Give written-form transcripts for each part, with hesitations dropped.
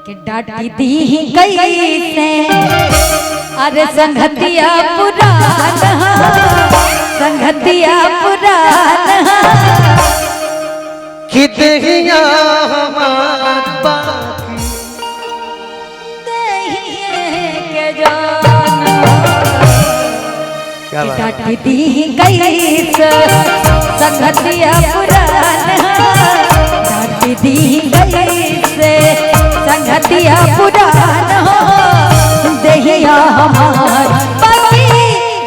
कि डाटी दी कैसे अरे संगतिया पुराना संगतिया पुराना कि देहिया हमार बाकी के जाना क्या बात डाटी दी कैसे संगतिया पुराना डाटी दी कैसे संगतिया पुराना देहिया हमार बाकी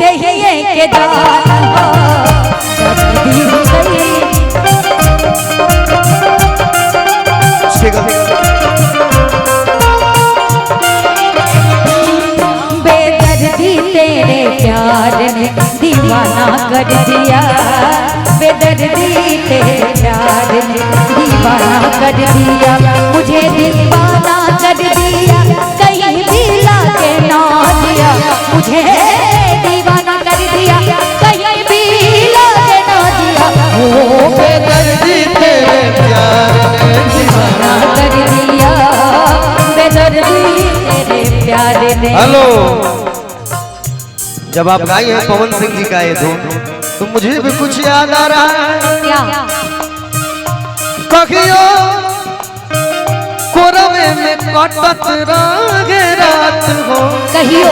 देहिए के दाना डाटी दी बेदर्दी तेरे प्यार ने दीवाना कर दिया बेदर्दी तेरे प्यार ने दीवाना कर दिया मुझे दीवाना कर दिया कहीं भी लाके ना दिया मुझे दीवाना कर दिया कहीं भी लाके ना दिया ओ बेदर्दी तेरे प्यार ने दीवाना कर दिया बेदर्दी तेरे प्यार ने। हेलो, जब आप गाए हैं पवन सिंह जी का ये धुन तो मुझे भी कुछ याद आ रहा है। क्या कहियो कोरवे में कटत रहे रात हो कहियो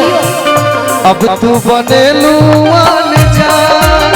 अब तू बनेलू अनजान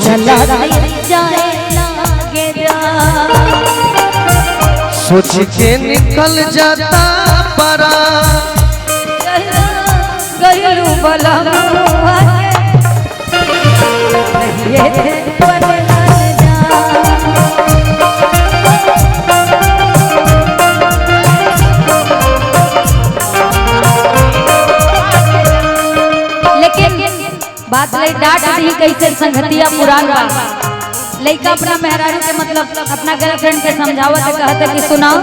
चला जाए लागे सोच के निकल जाता परा गलू बला बात ले डांट दी कैसे संगतिया पुराना लड़का अपना मेहरारू के मतलब अपना गर्लफ्रेंड के समझावत कहते कि सुनाओ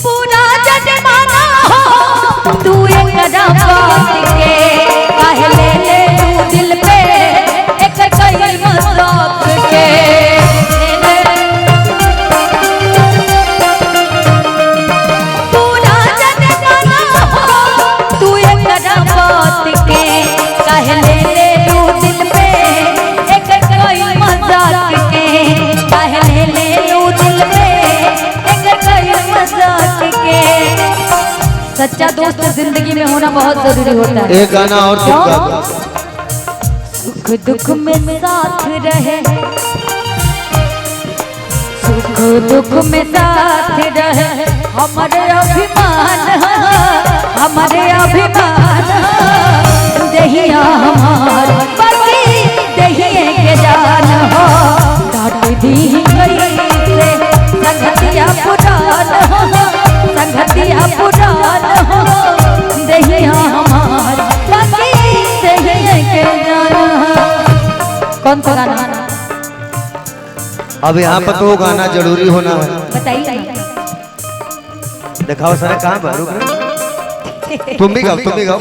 पूरा जमाना हो तू एक कदम बात के काहे ले ले तू दिल पे एक कई मजाक के पूरा जमाना हो तू एक कदम बात के काहे ले ले तू दिल पे एक कोई मजाक के काहे ले ले तू दिल पे एक कोई मजाक के। सच्चा दोस्त जिंदगी में होना बहुत जरूरी होता है। एक गाना और तुम गा सुख दुख में साथ रहे सुख दुख में साथ रहे हमारे अभिमान हमारे अभिमान दहिया हमार बाकी दहिए के जान हो डाट दी कैसे संगतिया पुरान हो संगतिया पुरान हो दहिया हमार बाकी दहिए के जान हो। कौन सा गाना अब यहाँ पर तो गाना जरूरी होना है। बताइए दिखाओ सर कहाँ पर रुक रहे? तुम भी गाओ